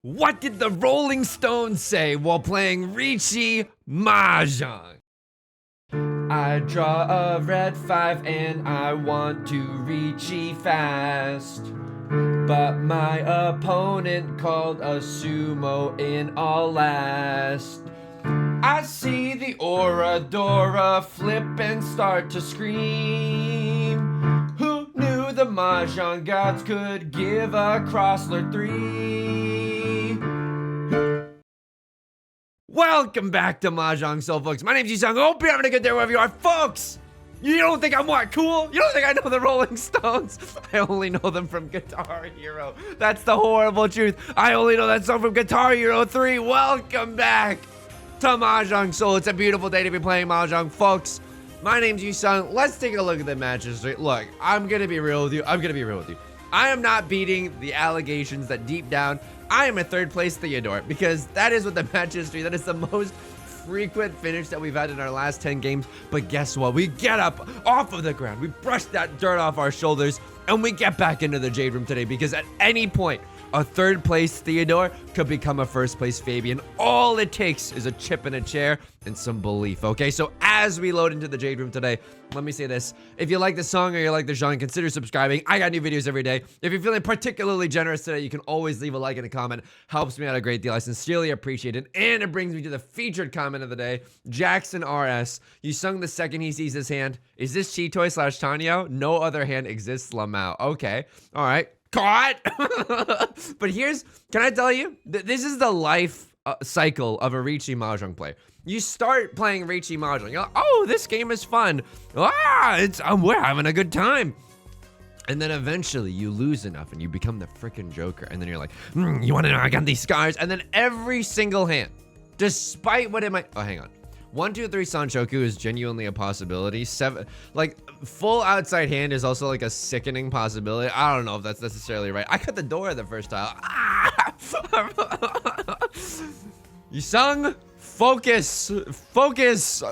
What did the Rolling Stones say while playing Riichi Mahjong? I draw a red 5 and I want to Riichi fast. But my opponent called a sumo in all last. I see the Oradora flip and start to scream. Who knew the Mahjong gods could give a Crosler 3? Welcome back to Mahjong Soul, folks. My name's Yusong. Hope you're having a good day wherever you are, folks. You don't think I'm what, cool? You don't think I know the Rolling Stones? I only know them from Guitar Hero. That's the horrible truth. I only know that song from Guitar Hero 3. Welcome back to Mahjong Soul. It's a beautiful day to be playing Mahjong, folks. My name's Yusong. Let's take a look at the matches. Look, I'm gonna be real with you. I am not beating the allegations that deep down I am a third place Theodore, because that is what the match history, that is the most frequent finish that we've had in our last 10 games. But guess what? We get up off of the ground, we brush that dirt off our shoulders, and we get back into the Jade Room today, because at any point, a third place Theodore could become a first place Fabian. All it takes is a chip in a chair and some belief, okay? So as we load into the Jade Room today, let me say this. If you like the song or you like the genre, consider subscribing. I got new videos every day. If you're feeling particularly generous today, you can always leave a like and a comment. Helps me out a great deal. I sincerely appreciate it. And it brings me to the featured comment of the day. Jackson RS. You sung the second he sees his hand. Is this Chitoy / Tanyo? No other hand exists, Lamau. Okay. All right. Caught. But can I tell you, this is the life cycle of a Riichi Mahjong player. You start playing Riichi Mahjong, you're like, oh, this game is fun. We're having a good time. And then eventually you lose enough and you become the freaking Joker. And then you're like, you want to know I got these scars? And then every single hand, despite what it might, oh, hang on. 1, 2, 3 Sanchoku is genuinely a possibility. 7, like full outside hand is also like a sickening possibility. I don't know if that's necessarily right. I cut the door the first tile. You sung, focus.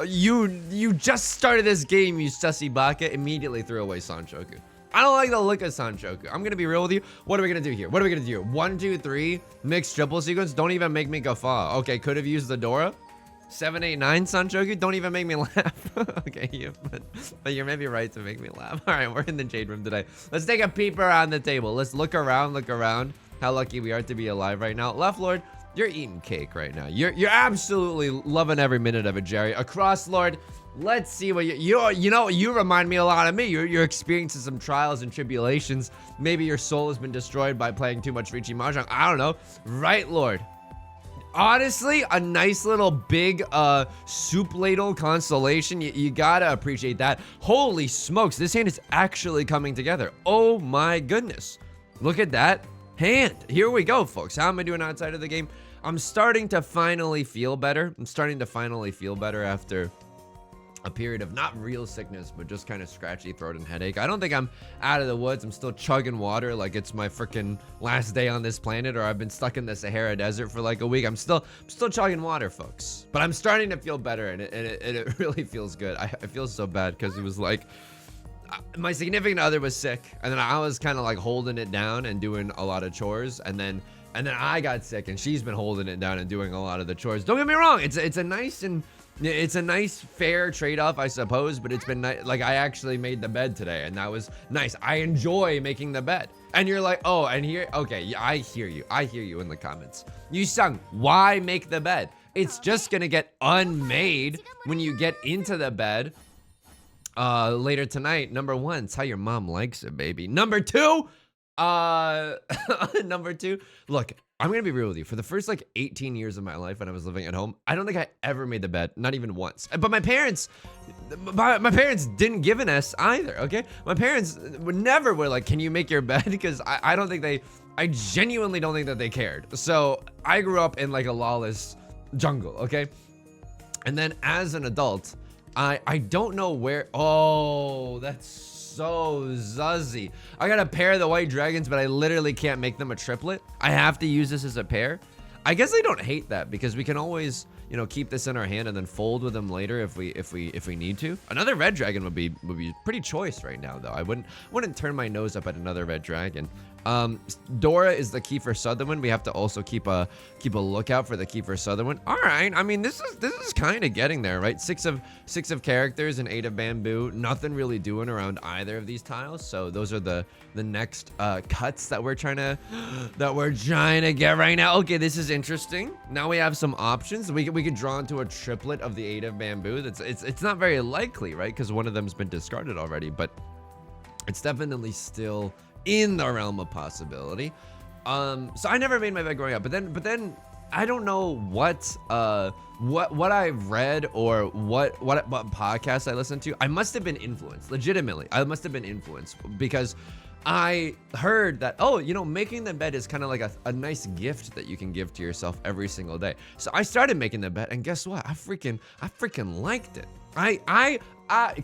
You just started this game, you sussy baka. Immediately threw away Sanchoku. I don't like the look of Sanchoku. I'm gonna be real with you. What are we gonna do here? 1, 2, 3 mixed triple sequence. Don't even make me guffaw. Okay, could have used the Dora. 7, 8, 9 Sanchoku, don't even make me laugh. Okay, but you're maybe right to make me laugh. All right, we're in the Jade Room today. Let's take a peep around the table. Let's look around. How lucky we are to be alive right now. Left Lord, you're eating cake right now. You're absolutely loving every minute of it, Jerry. Across Lord, let's see what you remind me a lot of me. You're experiencing some trials and tribulations. Maybe your soul has been destroyed by playing too much Riichi Mahjong. I don't know. Right Lord. Honestly, a nice little big soup ladle constellation. You gotta appreciate that. Holy smokes, this hand is actually coming together. Oh my goodness. Look at that hand. Here we go, folks. How am I doing outside of the game? I'm starting to finally feel better. After a period of not real sickness, but just kind of scratchy throat and headache. I don't think I'm out of the woods. I'm still chugging water like it's my freaking last day on this planet, or I've been stuck in the Sahara Desert for like a week. I'm still chugging water, folks. But I'm starting to feel better, and it really feels good. I feel so bad because it was like my significant other was sick, and then I was kind of like holding it down and doing a lot of chores, and then I got sick, and she's been holding it down and doing a lot of the chores. Don't get me wrong. It's a nice fair trade-off, I suppose, but it's been nice. Like, I actually made the bed today, and that was nice. I enjoy making the bed. And you're like, oh, and here, okay, I hear you in the comments. You sung, why make the bed? It's just gonna get unmade when you get into the bed later tonight. Number 1, it's how your mom likes it, baby. Number 2, look, I'm gonna be real with you. For the first like 18 years of my life when I was living at home, I don't think I ever made the bed, not even once. But my parents didn't give an S either, okay? My parents were like, can you make your bed? Because I genuinely don't think that they cared. So I grew up in like a lawless jungle, okay? And then as an adult, I don't know where, oh, that's so zuzzy. I got a pair of the white dragons, but I literally can't make them a triplet. I have to use this as a pair. I guess I don't hate that because we can always, you know, keep this in our hand and then fold with them later if we need to. Another red dragon would be pretty choice right now though. I wouldn't turn my nose up at another red dragon. Dora is the key for Sutherland. We have to also keep a lookout for the key for Sutherland. All right, I mean this is kind of getting there, right? Six of characters and 8 of bamboo. Nothing really doing around either of these tiles. So those are the next cuts that we're trying to get right now. Okay, this is interesting. Now we have some options. We could draw into a triplet of the 8 of bamboo. It's not very likely, right? Because one of them's been discarded already, but it's definitely still in the realm of possibility. So I never made my bed growing up, but then I don't know what I've read or what podcast I listened to. I must have been influenced, legitimately. I must have been influenced because I heard that, oh, you know, making the bed is kind of like a nice gift that you can give to yourself every single day. So I started making the bed, and guess what? I freaking liked it. I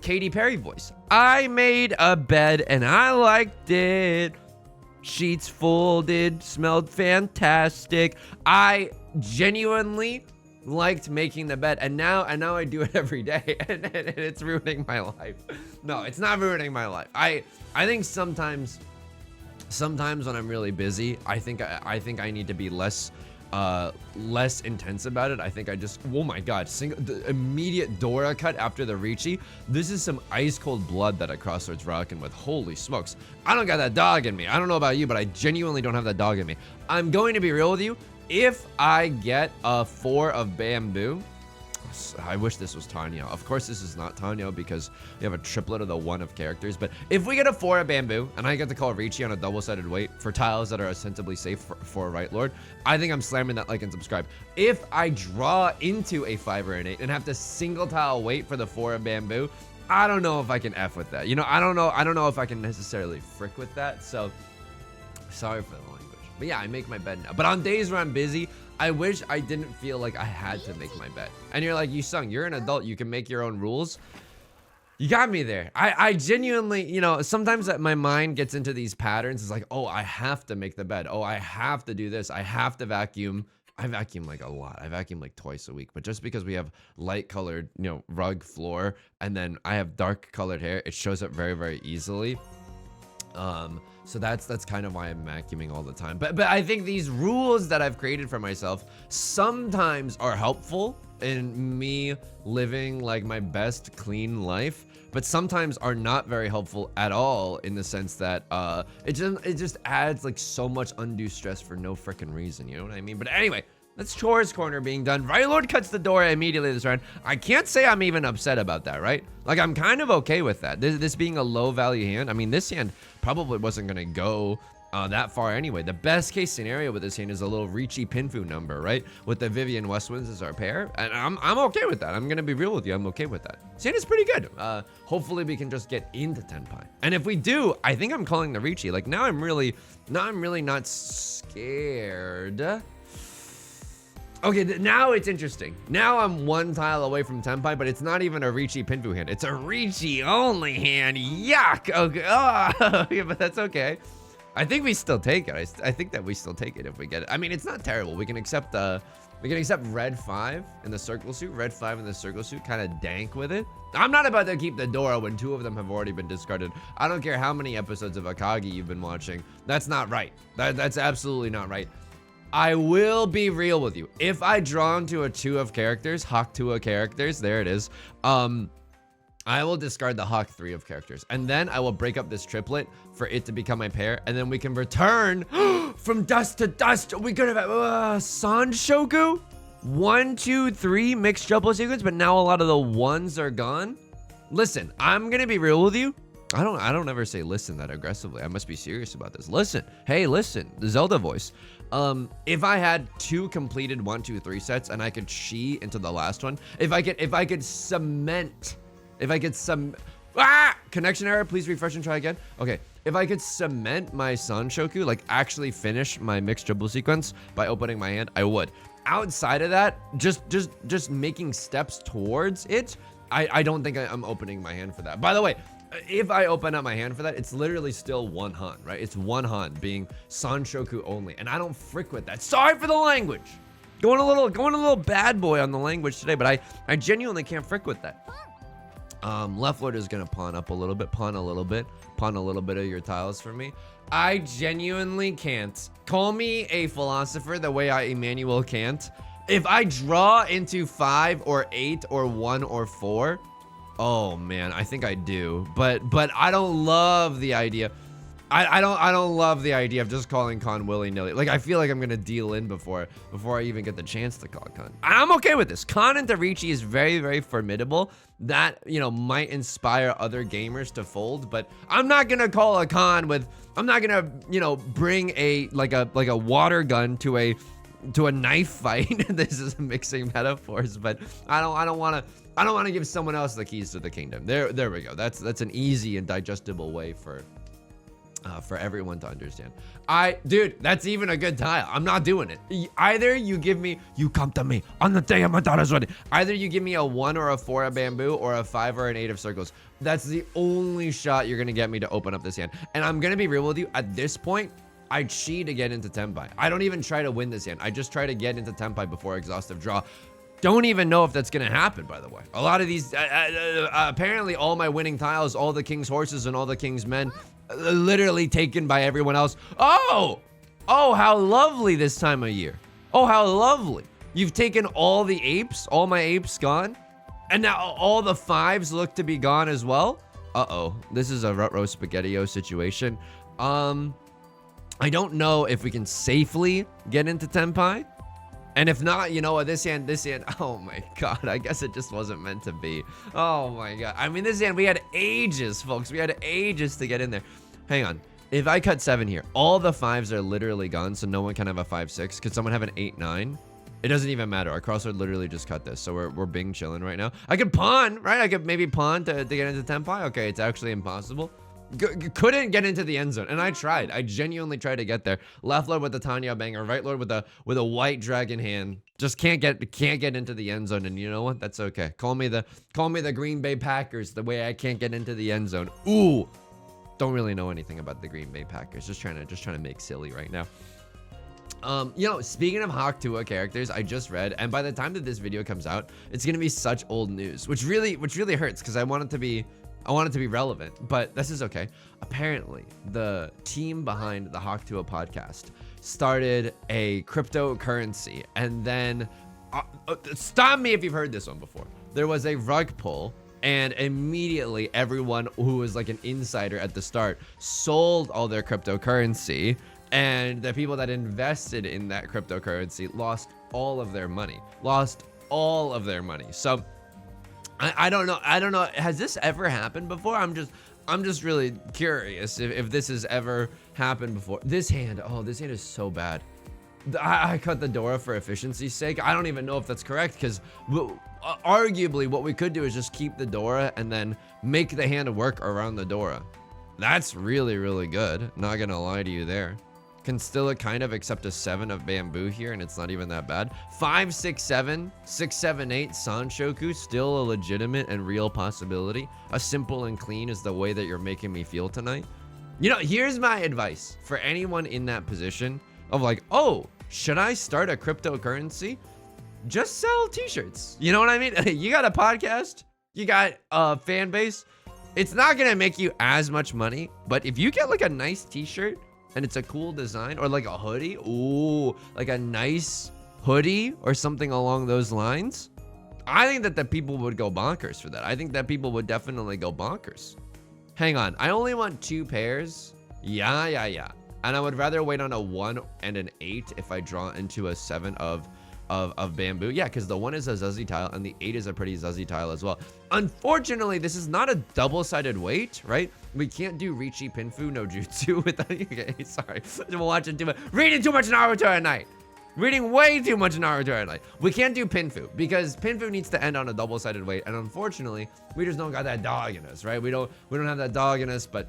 Katy Perry voice. I made a bed and I liked it. Sheets folded, smelled fantastic. I genuinely liked making the bed, and now I do it every day, and it's ruining my life. No, it's not ruining my life. I think sometimes when I'm really busy, I think I need to be less intense about it. I think I just, oh my god, the immediate Dora cut after the Riichi. This is some ice cold blood that a Crossroads rocking with. Holy smokes. I don't got that dog in me. I don't know about you, but I genuinely don't have that dog in me. I'm going to be real with you. If I get a 4 of bamboo, I wish this was Tanyo. Of course, this is not Tanyo because we have a triplet of the 1 of characters. But if we get a 4 of bamboo and I get to call Riichi on a double-sided weight for tiles that are ostensibly safe for Right Lord, I think I'm slamming that like and subscribe. If I draw into a 5 or an 8 and have to single tile wait for the 4 of bamboo, I don't know if I can F with that. You know, I don't know if I can necessarily frick with that. So sorry for the language. But yeah, I make my bed now. But on days where I'm busy, I wish I didn't feel like I had to make my bed. And you're like, Yusong, you're an adult. You can make your own rules. You got me there. I genuinely, you know, sometimes that my mind gets into these patterns. It's like, oh, I have to make the bed. Oh, I have to do this. I have to vacuum. I vacuum like a lot. I vacuum like twice a week. But just because we have light colored, you know, rug floor, and then I have dark colored hair, it shows up very, very easily. So that's kind of why I'm vacuuming all the time. But I think these rules that I've created for myself sometimes are helpful in me living like my best clean life, but sometimes are not very helpful at all in the sense that it just adds like so much undue stress for no freaking reason. You know what I mean? But anyway, that's chores corner being done. Right Lord cuts the door immediately this round. I can't say I'm even upset about that, right? Like, I'm kind of okay with that. This being a low value hand. I mean, this hand probably wasn't going to go that far anyway. The best case scenario with this hand is a little Riichi Pinfu number, right? With the Vivian Westwinds as our pair. And I'm okay with that. I'm going to be real with you. I'm okay with that. This hand is pretty good. Hopefully we can just get into Tenpai. And if we do, I think I'm calling the Riichi. Like, now I'm really not scared. Okay, now it's interesting. Now I'm 1 tile away from Tenpai, but it's not even a Riichi Pinfu hand. It's a Riichi only hand. Yuck. Okay. Oh, yeah, but that's okay. I think we still take it. I think that we still take it if we get it. I mean, it's not terrible. We can accept red 5 in the circle suit. Red 5 in the circle suit, kind of dank with it. I'm not about to keep the Dora when 2 of them have already been discarded. I don't care how many episodes of Akagi you've been watching. That's not right. That's absolutely not right. I will be real with you. If I draw into a 2 of characters, Hawk 2 of characters, there it is. I will discard the Hawk 3 of characters. And then I will break up this triplet for it to become my pair. And then we can return from dust to dust. We could have Sanshoku. 1, 2, 3 mixed triple sequence, but now a lot of the 1s are gone. Listen, I'm gonna be real with you. I don't ever say listen that aggressively. I must be serious about this. Listen. Hey, listen. The Zelda voice. If I had 2 completed 1, 2, 3 sets and I could chi into the last one, if I could cement, connection error, please refresh and try again. Okay, if I could cement my Sanshoku, like actually finish my mixed triple sequence by opening my hand, I would. Outside of that, just making steps towards it, I don't think I'm opening my hand for that. By the way, if I open up my hand for that, it's literally still 1 Han, right? It's 1 Han being Sanshoku only, and I don't frick with that. Sorry for the language. Going a little bad boy on the language today, but I genuinely can't frick with that. Left Lord is gonna pawn up a little bit, pawn a little bit of your tiles for me. I genuinely can't. Call me a philosopher the way I Emmanuel can't. If I draw into 5 or 8 or 1 or 4, oh man, I think I do. But I don't love the idea. I don't love the idea of just calling Khan willy-nilly. Like, I feel like I'm gonna deal in before I even get the chance to call Khan. I'm okay with this. Khan into Riichi is very, very formidable. That, you know, might inspire other gamers to fold, but I'm not gonna call a Khan with, I'm not gonna, you know, bring a like a water gun to a knife fight. This is mixing metaphors, but I don't want to give someone else the keys to the kingdom. There we go. That's an easy and digestible way for everyone to understand. Dude, that's even a good tile. I'm not doing it. Either you come to me on the day of my daughter's wedding. Either you give me a 1 or a 4 of bamboo or a 5 or an 8 of circles. That's the only shot you're gonna get me to open up this hand. And I'm gonna be real with you. At this point, I cheat to get into Tenpai. I don't even try to win this hand. I just try to get into Tenpai before exhaustive draw. Don't even know if that's gonna happen, by the way. A lot of these, apparently all my winning tiles, all the king's horses and all the king's men, literally taken by everyone else. Oh, how lovely this time of year. Oh, how lovely. You've taken all the apes, all my apes gone. And now all the 5s look to be gone as well. Uh-oh, this is a Rut-Row Spaghetti-O situation. I don't know if we can safely get into Tenpai. And if not, you know what, this hand, oh my god, I guess it just wasn't meant to be. Oh my god. I mean, this hand, we had ages, folks. We had ages to get in there. Hang on. If I cut 7 here, all the 5s are literally gone, so no one can have a 5-6. Could someone have an 8-9? It doesn't even matter. Our crossroad literally just cut this, so we're Bing chilling right now. I could pawn, right? I could maybe pawn to get into Tenpai. Okay, it's actually impossible. Couldn't get into the end zone, and I tried. I genuinely tried to get there. Left Lord with the Tanya banger, right Lord with a white dragon hand. Just can't get into the end zone, and you know what? That's okay. Call me the Green Bay Packers, the way I can't get into the end zone. Ooh, don't really know anything about the Green Bay Packers. Just trying to make silly right now. You know, speaking of Hakuto characters, I just read, and by the time that this video comes out, it's gonna be such old news, which really hurts because I want it to be relevant, but this is okay. Apparently, the team behind the Hakuto podcast started a cryptocurrency, and then stop me if you've heard this one before. There was a rug pull, and immediately everyone who was like an insider at the start sold all their cryptocurrency, and the people that invested in that cryptocurrency lost all of their money. So I don't know. Has this ever happened before? I'm just really curious if this has ever happened before. This hand is so bad. I cut the Dora for efficiency's sake. I don't even know if that's correct, because arguably what we could do is just keep the Dora and then make the hand work around the Dora. That's really, really good. Not gonna lie to you there. Can still kind of accept a 7 of bamboo here, and it's not even that bad. 5, 6, 7, 6, 7, 8 Sanshoku, still a legitimate and real possibility. A simple and clean is the way that you're making me feel tonight. You know, here's my advice for anyone in that position of like, oh, should I start a cryptocurrency? Just sell t-shirts. You know what I mean? You got a podcast, you got a fan base. It's not gonna make you as much money, but if you get like a nice t-shirt and it's a cool design, or like a hoodie, ooh, like a nice hoodie or something along those lines, I think that the people would go bonkers for that. I think that people would definitely go bonkers. Hang on, I only want 2 pairs. Yeah. And I would rather wait on a 1 and an 8 if I draw into a 7 of bamboo. Yeah, because the 1 is a Zuzzy tile and the 8 is a pretty Zuzzy tile as well. Unfortunately, this is not a double-sided weight, right? We can't do Riichi Pinfu no Jutsu without. Okay, sorry. I'm watching too much. Reading too much Naruto at night. Reading way too much Naruto at night. We can't do Pinfu because Pinfu needs to end on a double-sided weight, and unfortunately, we just don't got that dog in us, right? We don't have that dog in us, but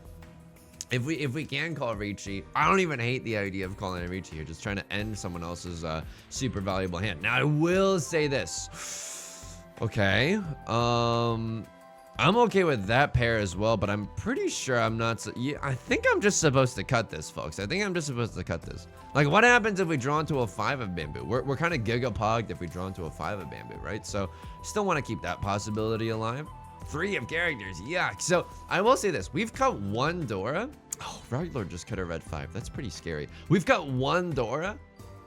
if we can call Riichi, I don't even hate the idea of calling it Riichi here, just trying to end someone else's super valuable hand. Now I will say this. Okay. I'm okay with that pair as well, but I'm pretty sure I'm not. Yeah, I think I'm just supposed to cut this, folks. I think I'm just supposed to cut this. Like, what happens if we draw into a 5 of bamboo? We're kind of gigapogged if we draw into a 5 of bamboo, right? So, still want to keep that possibility alive. 3 of characters, yuck. So, I will say this. We've cut 1 Dora. Oh, Rogue Lord just cut a red 5. That's pretty scary. We've got 1 Dora.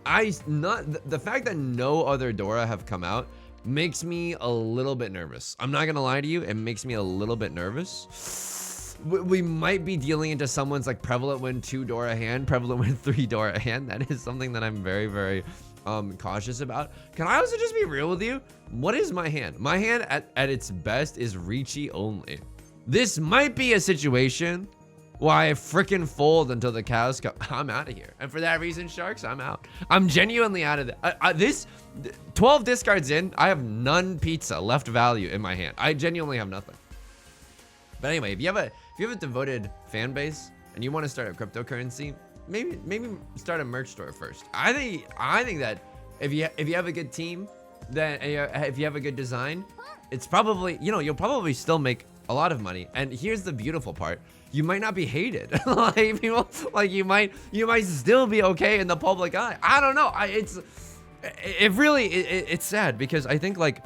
The fact that no other Dora have come out makes me a little bit nervous. I'm not gonna lie to you, it makes me a little bit nervous. We might be dealing into someone's like prevalent win 2 Dora hand, prevalent win 3 Dora hand. That is something that I'm very, very cautious about. Can I also just be real with you? What is my hand? My hand at its best is Riichi only. This might be a situation why I freaking fold until the cows come. I'm out of here. And for that reason, Sharks, I'm out. I'm genuinely out of this. 12 discards in, I have none pizza left value in my hand. I genuinely have nothing. But anyway, if you have a devoted fan base and you want to start a cryptocurrency, maybe start a merch store first. I think that if you have a good team, then if you have a good design, it's probably, you'll probably still make a lot of money. And here's the beautiful part. You might not be hated. Like, people, like you might still be okay in the public eye. I don't know. It's sad because I think like,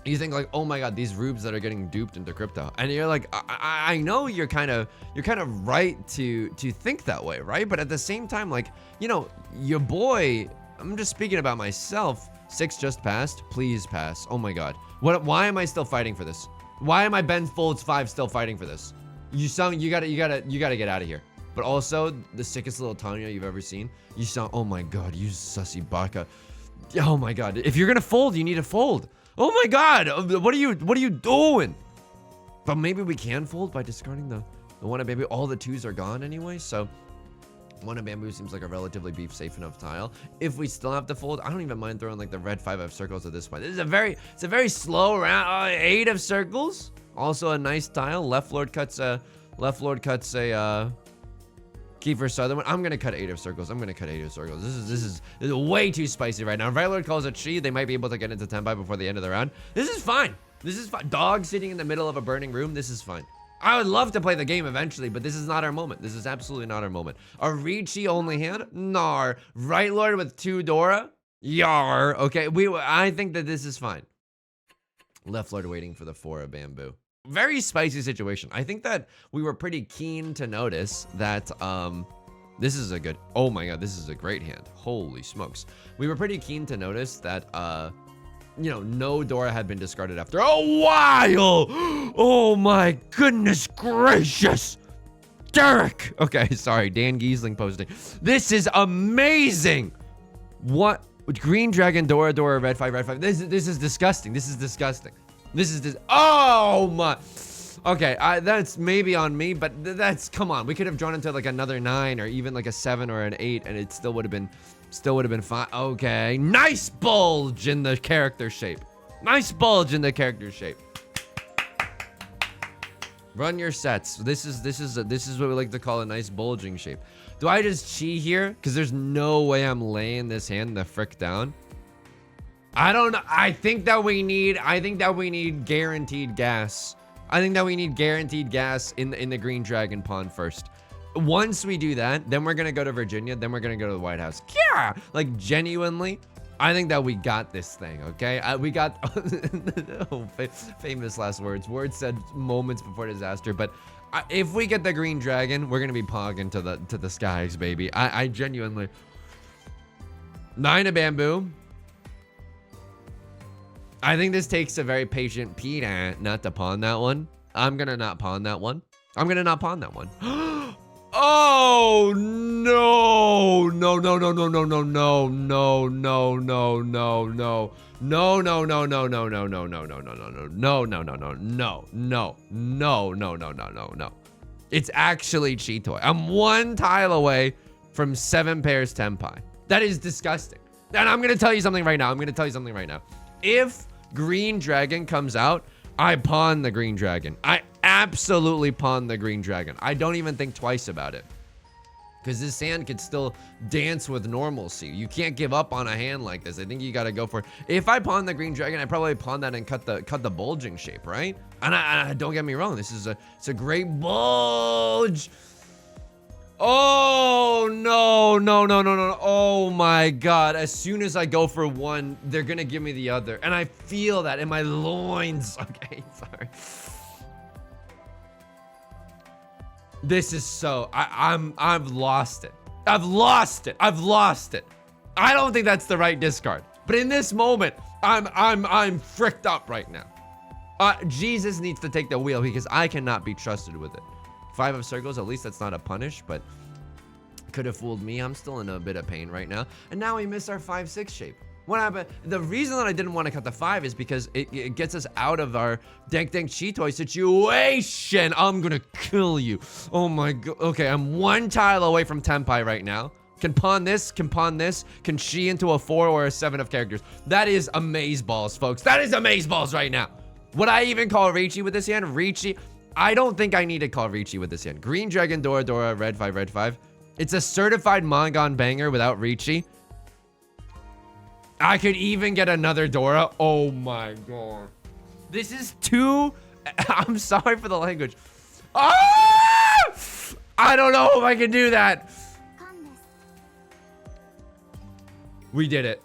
you think like, oh my God, these rubes that are getting duped into crypto. And you're like, I know you're kind of right to think that way, right? But at the same time, like, your boy, I'm just speaking about myself. 6 just passed. Please pass. Oh my God. Why am I still fighting for this? Why am I Ben Folds 5 still fighting for this? You gotta get out of here. But also the sickest little Tanya you've ever seen. Oh my God, you sussy baka. Oh my God, if you're gonna fold, you need to fold. Oh my God, what are you doing? But maybe we can fold by discarding the 1 of bamboo. All the 2s are gone anyway, so 1 of bamboo seems like a relatively beef safe enough tile. If we still have to fold, I don't even mind throwing like the red 5 of circles at this point. It's a very slow round. 8 of circles. Also a nice tile. Left Lord cuts a Kiefer Sutherland. I'm gonna cut 8 of circles. This is way too spicy right now. If Right Lord calls it chi, they might be able to get into 10 by before the end of the round. This is fine. Dog sitting in the middle of a burning room. This is fine. I would love to play the game eventually, but this is not our moment. This is absolutely not our moment. A Riichi only hand? Nar. Right Lord with 2 Dora? Yar. Okay, I think that this is fine. Left Lord waiting for the 4 of bamboo. Very spicy situation. I think that we were pretty keen to notice that this is a good, oh my God, this is a great hand. Holy smokes. We were pretty keen to notice that no Dora had been discarded after a while. Oh my goodness gracious. Derek. Okay, sorry, Dan Giesling posting. This is amazing. What? Green Dragon, Dora, red 5. This is disgusting. Oh my. Okay, that's maybe on me, but come on. We could have drawn into like another 9 or even like a 7 or an 8, and it still would have been fine. Okay, nice bulge in the character shape. Run your sets. This is what we like to call a nice bulging shape. Do I just chi here? Because there's no way I'm laying this hand the frick down. I don't know. I think that we need guaranteed gas. I think that we need guaranteed gas in the Green Dragon pawn first. Once we do that, then we're gonna go to Virginia. Then we're gonna go to the White House. Yeah, like genuinely, I think that we got this thing. Okay, we got famous last words. Words said moments before disaster. But if we get the Green Dragon, we're gonna be pogging to the skies, baby. I genuinely. 9 of bamboo. I think this takes a very patient Pete not to pawn that one. I'm gonna not pawn that one. Oh no. No. It's actually cheat toy. I'm 1 tile away from 7 pairs tenpai. That is disgusting. And I'm gonna tell you something right now. If Green Dragon comes out, I pawn the Green Dragon. I absolutely pawn the Green Dragon. I don't even think twice about it. Because this hand could still dance with normalcy. You can't give up on a hand like this. I think you gotta go for it. If I pawn the green dragon, I probably pawn that and cut the bulging shape, right? And I don't get me wrong, it's a great bulge. Oh no, no, no, no, no. Oh my god. As soon as I go for one, they're gonna give me the other. And I feel that in my loins. Okay, sorry. This is so I've lost it. I've lost it. I've lost it. I don't think that's the right discard. But in this moment, I'm fricked up right now. Jesus needs to take the wheel because I cannot be trusted with it. 5 of circles, at least that's not a punish, but could have fooled me. I'm still in a bit of pain right now. And now we miss our 5-6 shape. What happened? The reason that I didn't want to cut the 5 is because it gets us out of our Dank Dank Chitoi situation. I'm gonna kill you. Oh my god. Okay, I'm 1 tile away from Tenpai right now. Can pawn this, can chi into a 4 or a 7 of characters. That is amazeballs, folks. That is amazeballs right now. Would I even call Riichi with this hand? Riichi? I don't think I need to call Riichi with this hand. Green Dragon, Dora, Dora, red 5, red 5. It's a certified Mangon banger without Riichi. I could even get another Dora. Oh my god. This is too... I'm sorry for the language. Ah! I don't know if I can do that. We did it.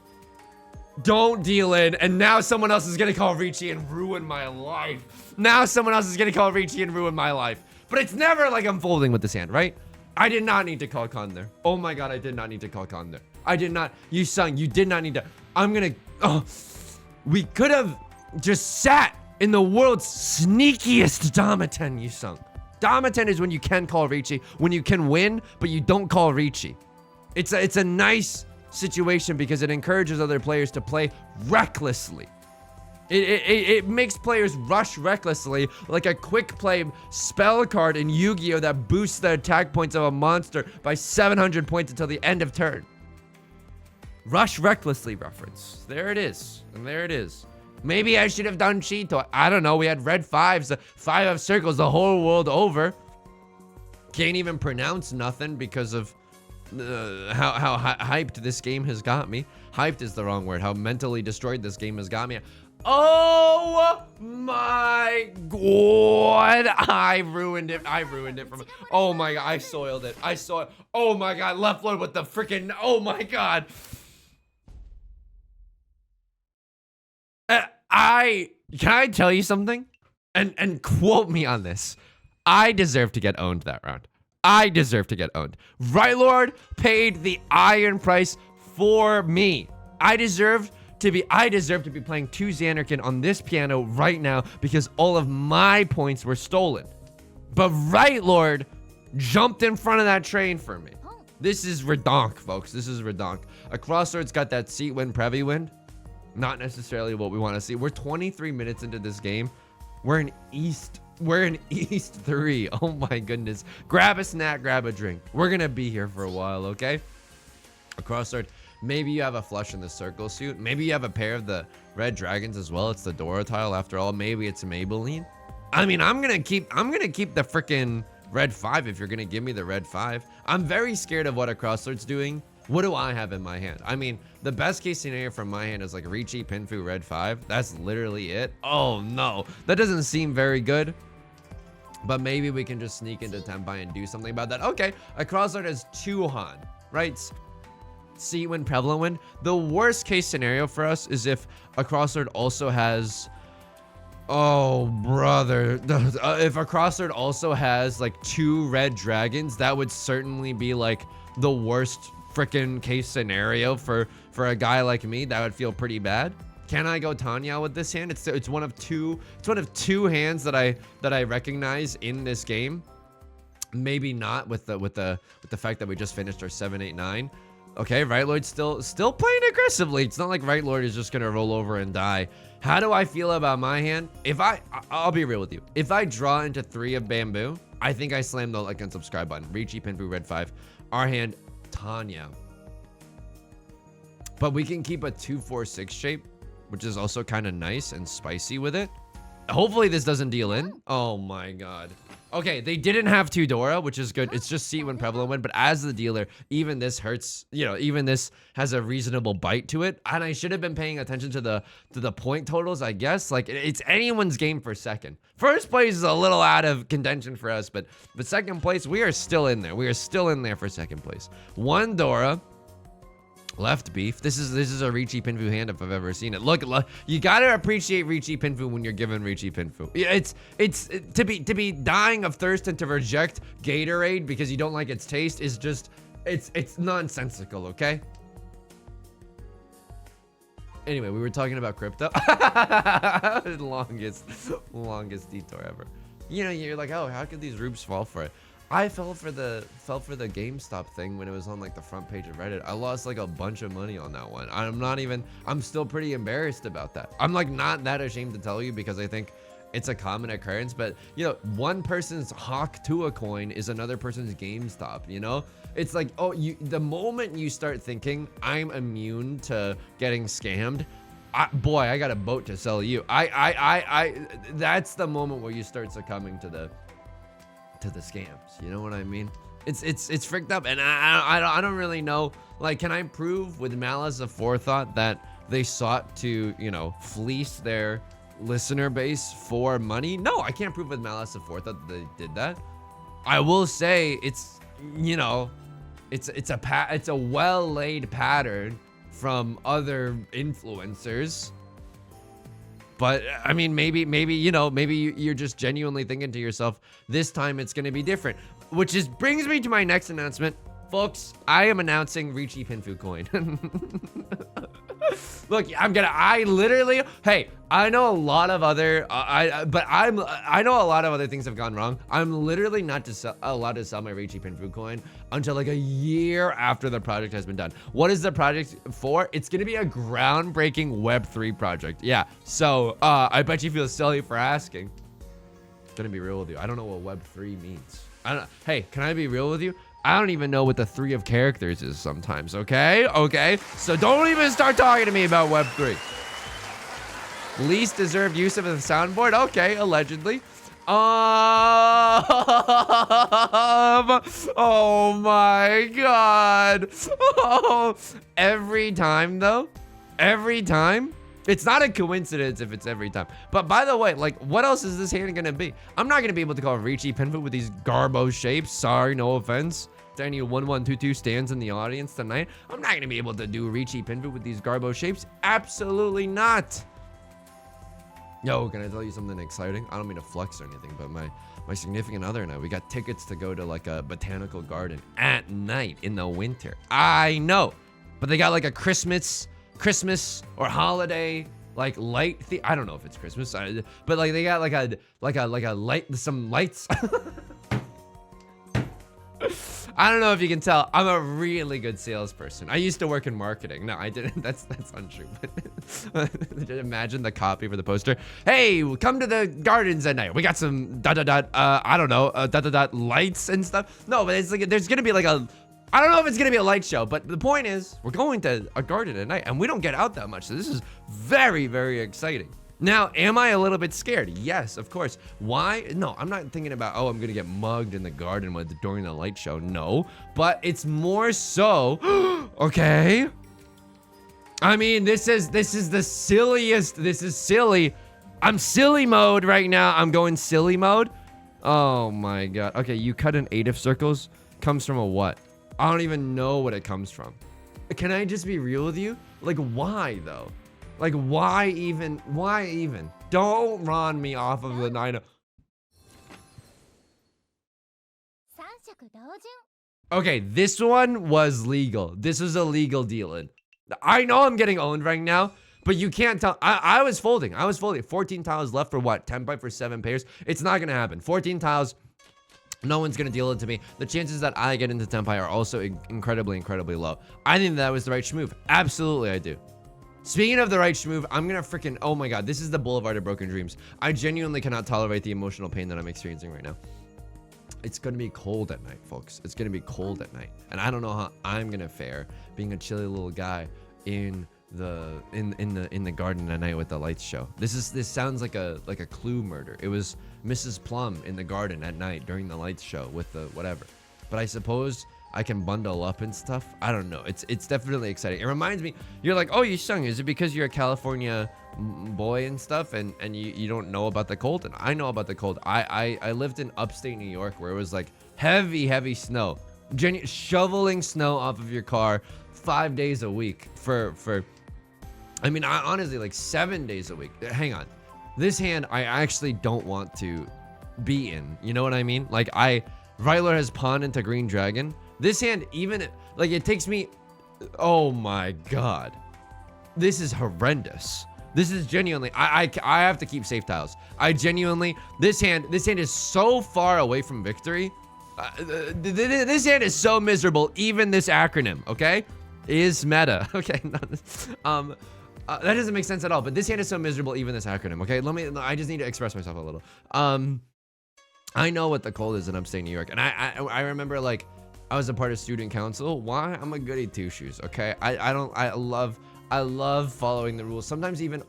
Don't deal in. And now someone else is going to call Riichi and ruin my life. Now someone else is going to call Riichi and ruin my life. But it's never like I'm folding with this hand, right? I did not need to call Con there. Oh my god, I did not need to call Con there. I did not. Yusong, you did not need to. I'm gonna. Oh, we could have just sat in the world's sneakiest Damaten, Yusong. Damaten is when you can call Riichi, when you can win, but you don't call Riichi. It's a nice situation because it encourages other players to play recklessly. It makes players rush recklessly, like a quick play spell card in Yu-Gi-Oh! That boosts the attack points of a monster by 700 points until the end of turn. Rush recklessly reference. There it is. And there it is. Maybe I should have done Chito. I don't know. We had red 5s, 5 of circles, the whole world over. Can't even pronounce nothing because of how hyped this game has got me. Hyped is the wrong word. How mentally destroyed this game has got me. Oh my god. I ruined it. I ruined it. Oh my god. I soiled it. I saw it. Oh my god. Left Lord with the freaking. Oh my god. Can I tell you something? And quote me on this. I deserve to get owned that round. I deserve to get owned. Right Lord paid the iron price for me. I deserve to be playing 2 Xanarkin on this piano right now because all of my points were stolen. But Right Lord jumped in front of that train for me. This is redonk, folks. This is redonk. A Crossroads got that seat win, Previ win. Not necessarily what we want to see. We're 23 minutes into this game. We're in East 3. Oh my goodness. Grab a snack, grab a drink. We're gonna be here for a while, okay? A Crossroad. Maybe you have a flush in the circle suit. Maybe you have a pair of the red dragons as well. It's the Dora tile after all. Maybe it's Maybelline. I mean, I'm gonna keep the freaking red 5 if you're gonna give me the red 5. I'm very scared of what a Crossroads doing. What do I have in my hand? I mean, the best case scenario from my hand is like Riichi, Pinfu, red 5. That's literally it. Oh no, that doesn't seem very good. But maybe we can just sneak into Tenpai and do something about that. Okay, a Crossroad has 2 Han, right? See when prevalent win. The worst case scenario for us is if a Crossroad also has, oh brother, if a Crossroad also has like 2 red dragons, that would certainly be like the worst freaking case scenario for a guy like me. That would feel pretty bad. Can I go Tanya with this hand? It's one of two hands that I recognize in this game. Maybe not with the fact that we just finished our 7-8-9. Okay, Right Lord's still playing aggressively. It's not like Right Lord is just gonna roll over and die. How do I feel about my hand? I'll be real with you. If I draw into 3 of bamboo, I think I slam the like and subscribe button. Riichi, Pinfu, red 5. Our hand, Tanya. But we can keep a 2-4-6 shape, which is also kind of nice and spicy with it. Hopefully this doesn't deal in. Oh my god. Okay, they didn't have two Dora, which is good. It's just seat when prevalent win, but as the dealer, even this hurts, you know, even this has a reasonable bite to it. And I should have been paying attention to the point totals, I guess. Like, it's anyone's game for second. First place is a little out of contention for us, but second place, we are still in there. We are still in there for second place. One Dora. Left beef. This is a Riichi Pinfu hand if I've ever seen it. Look, you gotta appreciate Riichi Pinfu when you're given Riichi Pinfu. It's to be dying of thirst and to reject Gatorade because you don't like its taste is just it's nonsensical, okay? Anyway, we were talking about crypto. longest detour ever. You know, you're like, oh, how could these rubes fall for it? I fell for the GameStop thing when it was on like the front page of Reddit. I lost like a bunch of money on that one. I'm still pretty embarrassed about that. I'm like not that ashamed to tell you because I think it's a common occurrence, but you know, one person's hawk to a coin is another person's GameStop, you know? It's like, oh, the moment you start thinking I'm immune to getting scammed, boy, I got a boat to sell you. That's the moment where you start succumbing to the scams, you know what I mean? It's freaked up, and I don't really know. Like, can I prove with malice aforethought that they sought to, you know, fleece their listener base for money? No, I can't prove with malice aforethought that they did that. I will say it's, you know, it's a well-laid pattern from other influencers. But I mean, maybe you know, maybe you're just genuinely thinking to yourself, this time it's gonna be different. Which brings me to my next announcement, folks. I am announcing Riichi Pinfu coin. Look, I literally, hey, I know a lot of other, I know a lot of other things have gone wrong. I'm literally not allowed to sell my Riichi Pinfu coin until like a year after the project has been done. What is the project for? It's gonna be a groundbreaking Web3 project. Yeah, so I bet you feel silly for asking. Gonna be real with you. I don't know what Web3 means. Hey, can I be real with you? I don't even know what the 3 of characters is sometimes, okay? Okay, so don't even start talking to me about Web3. Least deserved use of the soundboard? Okay, allegedly. Oh my god. Oh, every time though, every time. It's not a coincidence if it's every time. But by the way, like, what else is this hand gonna be? I'm not gonna be able to call Riichi Pinfu with these garbo shapes. Sorry, no offense to any 1122 stands in the audience tonight. I'm not gonna be able to do Riichi Pinfu with these garbo shapes. Absolutely not. Yo, can I tell you something exciting? I don't mean to flex or anything, but my significant other and I, we got tickets to go to like a botanical garden at night in the winter. I know, but they got like a Christmas or holiday like light I don't know if it's Christmas, but like they got like a light, some lights. I don't know if you can tell, I'm a really good salesperson. I used to work in marketing. No, I didn't. That's untrue. But imagine the copy for the poster. Hey, come to the gardens at night. We got some I don't know, lights and stuff. No, but it's like there's gonna be like I don't know if it's gonna be a light show, but the point is, we're going to a garden at night, and we don't get out that much, so this is very, very exciting. Now, am I a little bit scared? Yes, of course. Why? No, I'm not thinking about, oh, I'm gonna get mugged in the garden during the light show. No, but it's more so, okay. I mean, this is the silliest. This is silly. I'm silly mode right now. I'm going silly mode. Oh my god. Okay, you cut an 8 of circles. Comes from a what? I don't even know what it comes from. Can I just be real with you? Like, why though? Like, why even? Why even? Don't run me off of the 9 of... Okay, this one was legal. This was a legal deal. I know I'm getting owned right now, but you can't tell. I was folding. 14 tiles left for what? 10 pipe for 7 pairs. It's not gonna happen. 14 tiles. No one's gonna deal it to me. The chances that I get into Tenpai are also incredibly, incredibly low. I think that was the right move. Absolutely, I do. Speaking of the right move, I'm gonna freaking, oh my god, this is the Boulevard of Broken Dreams. I genuinely cannot tolerate the emotional pain that I'm experiencing right now. It's gonna be cold at night, folks. It's gonna be cold at night. And I don't know how I'm gonna fare being a chilly little guy in in the garden at night with the lights show. This sounds like a clue murder. It was Mrs. Plum in the garden at night during the lights show with the whatever. But I suppose I can bundle up and stuff. I don't know. It's definitely exciting. It reminds me, you're like, oh, Yusong, is it because you're a California boy and stuff and you don't know about the cold? And I know about the cold. I lived in upstate New York where it was like heavy snow. Shoveling snow off of your car 5 days a week for I mean, I honestly, like 7 days a week. Hang on. This hand, I actually don't want to be in. You know what I mean? Like, Ryler has pawned into Green Dragon. This hand, even, like, it takes me... Oh my god. This is horrendous. This is genuinely... I have to keep safe tiles. I genuinely... This hand is so far away from victory. This hand is so miserable. Even this acronym, okay? Is meta. Okay. That doesn't make sense at all, but this hand is so miserable, even this acronym, okay? I just need to express myself a little. I know what the cold is in upstate New York, and I remember, like, I was a part of student council. Why? I'm a goody two shoes, okay? I love following the rules. Sometimes even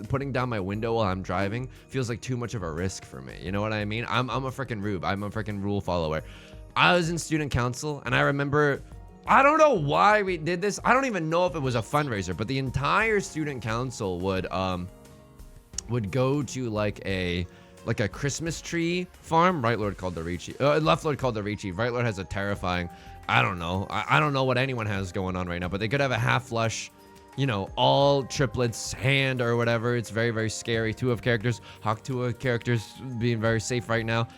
putting down my window while I'm driving feels like too much of a risk for me. You know what I mean? I'm a freaking rube. I'm a freaking rule follower. I was in student council, and I remember, I don't know why we did this. I don't even know if it was a fundraiser, but the entire student council would go to like a Christmas tree farm. Right Lord called the Riichi. Left Lord called the Riichi. Right Lord has a terrifying, I don't know. I don't know what anyone has going on right now, but they could have a half flush, you know, all triplets hand or whatever. It's very scary. 2 of characters, Hawk 2 of characters being very safe right now.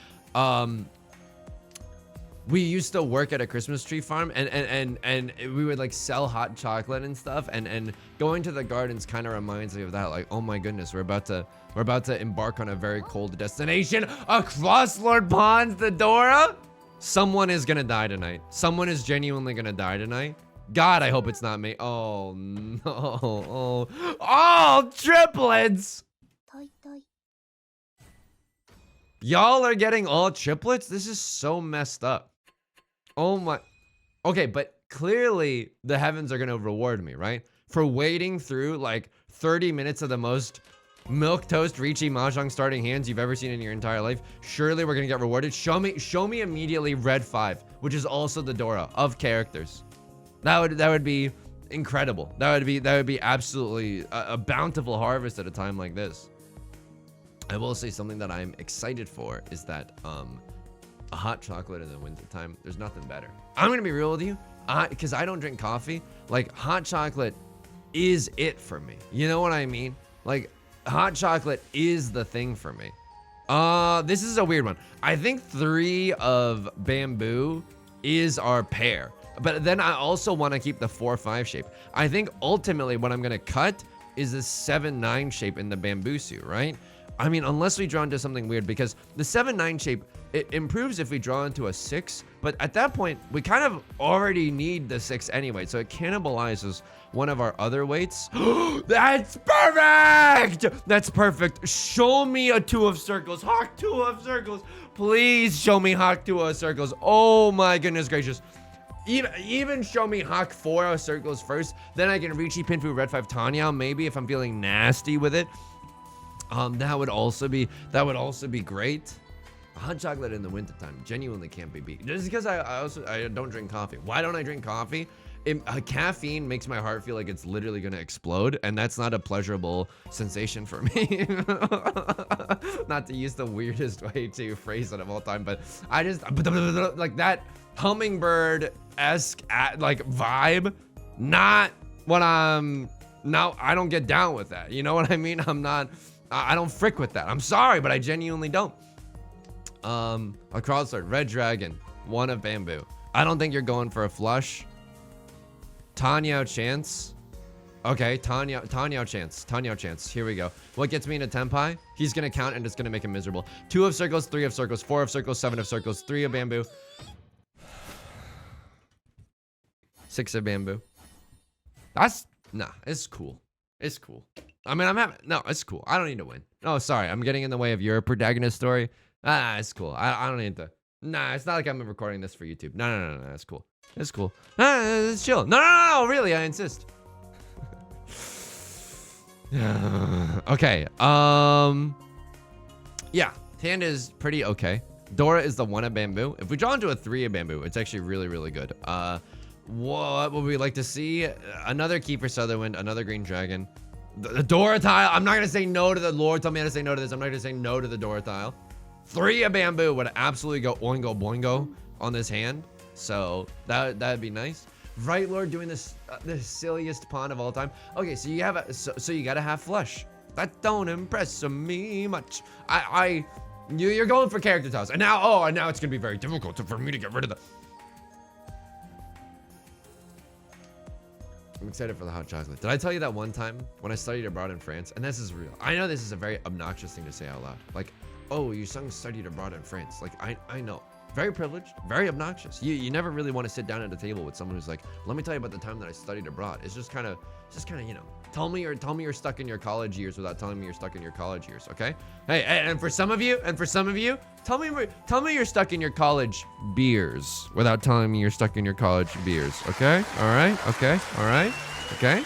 We used to work at a Christmas tree farm and we would like sell hot chocolate and stuff, and going to the gardens kind of reminds me of that. Like, oh my goodness, we're about to embark on a very cold destination across Lord Pond's the Dora. Someone is gonna die tonight. Someone is genuinely gonna die tonight. God, I hope it's not me. Oh no. Oh, triplets. Y'all are getting all triplets? This is so messed up. Oh my. Okay, but clearly the heavens are gonna reward me, right? For wading through like 30 minutes of the most milquetoast Riichi Mahjong starting hands you've ever seen in your entire life. Surely we're gonna get rewarded. Show me immediately red 5, which is also the Dora of characters. That would be incredible. That would be absolutely a bountiful harvest at a time like this. I will say something that I'm excited for is that a hot chocolate in the wintertime, there's nothing better. I'm gonna be real with you, because I don't drink coffee. Like, hot chocolate is it for me. You know what I mean? Like, hot chocolate is the thing for me. This is a weird one. I think 3 of bamboo is our pair, but then I also want to keep the 4-5 shape. I think ultimately what I'm gonna cut is the 7-9 shape in the bamboo suit, right? I mean, unless we draw into something weird, because the 7-9 shape, it improves if we draw into a 6, but at that point, we kind of already need the 6 anyway, so it cannibalizes one of our other weights. That's perfect! That's perfect. Show me a 2 of circles. Hawk 2 of circles. Please show me Hawk 2 of circles. Oh my goodness gracious. Even show me Hawk 4 of circles first, then I can Riichi Pinfu Red 5 Tanya, maybe, if I'm feeling nasty with it. That would also be great. Hot chocolate in the wintertime genuinely can't be beat. Just because I don't drink coffee. Why don't I drink coffee? Caffeine makes my heart feel like it's literally gonna explode, and that's not a pleasurable sensation for me. Not to use the weirdest way to phrase it of all time, but I just like that hummingbird-esque like vibe. Not what I'm. Now I don't get down with that. You know what I mean? I don't frick with that. I'm sorry, but I genuinely don't. A crossword, red dragon, 1 of bamboo. I don't think you're going for a flush. Tanya chance. Okay, Tanya chance. Here we go. What gets me into Tenpai? He's gonna count and it's gonna make him miserable. 2 of circles, 3 of circles, 4 of circles, 7 of circles, 3 of bamboo. 6 of bamboo. Nah, it's cool. It's cool. I mean, it's cool. I don't need to win. Oh, sorry. I'm getting in the way of your protagonist story. It's cool. I don't need to. Nah, it's not like I'm recording this for YouTube. No. It's cool. It's cool. It's chill. No. Really, I insist. Okay. Yeah, hand is pretty okay. Dora is the 1 of bamboo. If we draw into a 3 of bamboo, it's actually really, really good. What would we like to see? Another key for Sutherland, another green dragon. The Dora tile. I'm not gonna say no to the Lord. Tell me how to say no to this. I'm not gonna say no to the Dora tile. 3 of bamboo would absolutely go oingo boingo on this hand. So that'd be nice. Right Lord doing this the silliest pawn of all time. Okay, so you have so you gotta have flush. That don't impress me much. You're going for character tiles, and now it's gonna be very difficult for me to get rid of the. I'm excited for the hot chocolate. Did I tell you that one time when I studied abroad in France? And this is real. I know this is a very obnoxious thing to say out loud. Like, oh, Yusong studied abroad in France. Like, I know. Very privileged, very obnoxious. You never really want to sit down at a table with someone who's like, let me tell you about the time that I studied abroad. It's just kind of, you know, tell me you're stuck in your college years without telling me you're stuck in your college years, okay? Hey, and for some of you, tell me you're stuck in your college beers without telling me you're stuck in your college beers, okay? All right, okay, all right, okay.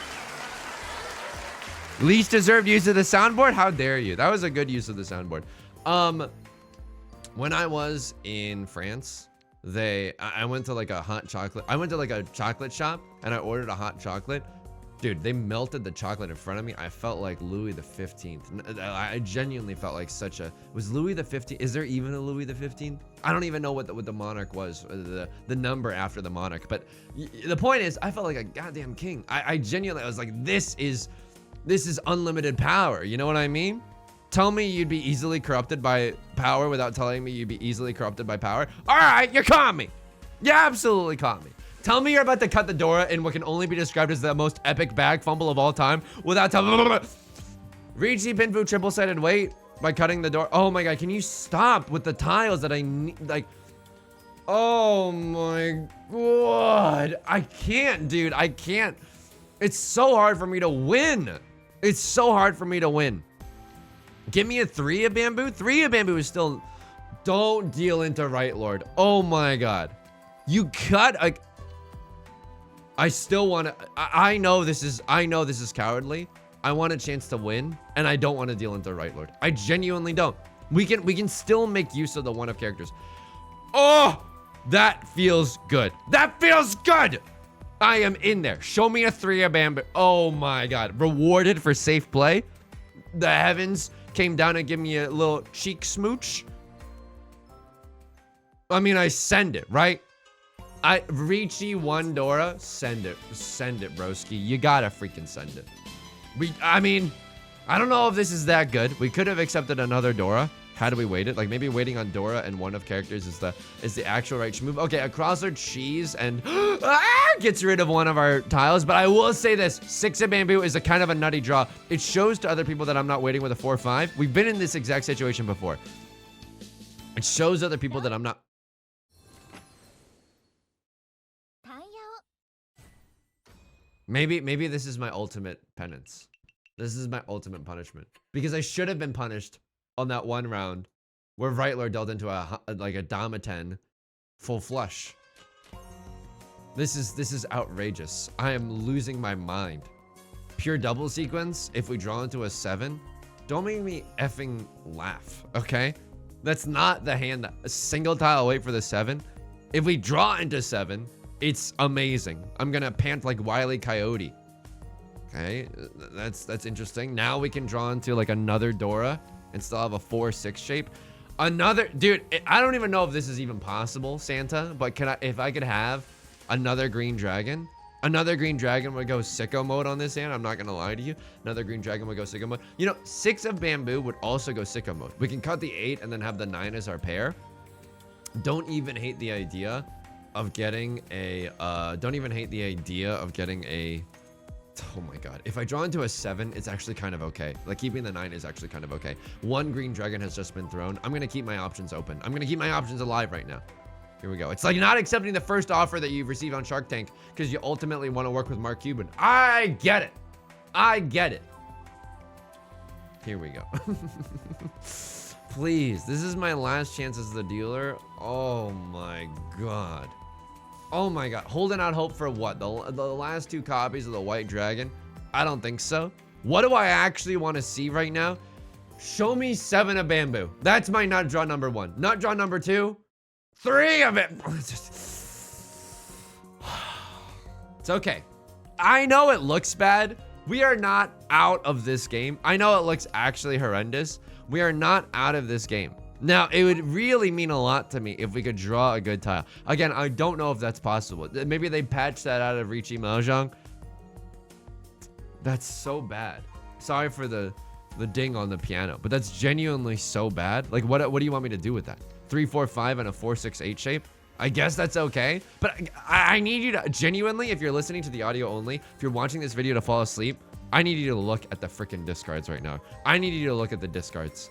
Least deserved use of the soundboard? How dare you? That was a good use of the soundboard. When I was in France, I went to like a hot chocolate. I went to like a chocolate shop and I ordered a hot chocolate. Dude, they melted the chocolate in front of me. I felt like Louis the 15th. I genuinely felt like was Louis the 15th? Is there even a Louis the 15th? I don't even know what the monarch was, the number after the monarch. But the point is, I felt like a goddamn king. I genuinely, I was like, this is unlimited power. You know what I mean? Tell me you'd be easily corrupted by power without telling me you'd be easily corrupted by power. All right, you caught me. You absolutely caught me. Tell me you're about to cut the Dora in what can only be described as the most epic bag fumble of all time without telling me. Riichi Pinfu triple-sided weight by cutting the door. Oh my God, can you stop with the tiles that I need? Like, oh my God. I can't, dude. I can't. It's so hard for me to win. It's so hard for me to win. Give me a 3 of bamboo. 3 of bamboo is still. Don't deal into right lord. Oh my God. You cut a. I still want to. I know this is cowardly. I want a chance to win, and I don't want to deal into right lord. I genuinely don't. We can still make use of the 1 of characters. Oh, that feels good. That feels good. I am in there. Show me a 3 of bamboo. Oh my God. Rewarded for safe play. The heavens came down and give me a little cheek smooch. I mean, I send it, right? Riichi 1 Dora, send it, broski. You gotta freaking send it. I mean, I don't know if this is that good. We could have accepted another Dora. How do we weight it? Like maybe waiting on Dora and 1 of characters is the actual right move. Okay, a crosser cheese and gets rid of 1 of our tiles. But I will say this: 6 of bamboo is a kind of a nutty draw. It shows to other people that I'm not waiting with a 4-5. We've been in this exact situation before. It shows other people that I'm not. Maybe this is my ultimate penance. This is my ultimate punishment because I should have been punished on that 1 round where right lord dealt into a Dama 10 full flush. This is outrageous. I am losing my mind. Pure double sequence. If we draw into a 7, don't make me effing laugh. Okay, that's not the hand. A single tile away for the 7. If we draw into 7, it's amazing. I'm gonna pant like Wile E. Coyote. Okay, that's interesting. Now we can draw into like another Dora and still have a 4-6 shape. Another, dude, I don't even know if this is even possible, Santa, but if I could have another green dragon would go sicko mode on this hand. I'm not gonna lie to you. Another green dragon would go sicko mode. You know, 6 of bamboo would also go sicko mode. We can cut the 8 and then have the 9 as our pair. Don't even hate the idea of getting a, oh my God. If I draw into a 7, it's actually kind of okay. Like keeping the 9 is actually kind of okay. 1 green dragon has just been thrown. I'm going to keep my options open. I'm going to keep my options alive right now. Here we go. It's like not accepting the first offer that you've received on Shark Tank because you ultimately want to work with Mark Cuban. I get it. I get it. Here we go. Please. This is my last chance as the dealer. Oh my God. Oh my God. Holding out hope for what? The last 2 copies of the White Dragon? I don't think so. What do I actually want to see right now? Show me 7 of bamboo. That's my nut draw number 1. Nut draw number 2. 3 of it. It's okay. I know it looks bad. We are not out of this game. I know it looks actually horrendous. We are not out of this game. Now, it would really mean a lot to me if we could draw a good tile. Again, I don't know if that's possible. Maybe they patched that out of Riichi Mahjong. That's so bad. Sorry for the ding on the piano, but that's genuinely so bad. Like, what do you want me to do with that? 3, 4, 5 and a 4, 6, 8 shape? I guess that's okay, but I need you to genuinely, if you're listening to the audio only, if you're watching this video to fall asleep, I need you to look at the freaking discards right now. I need you to look at the discards.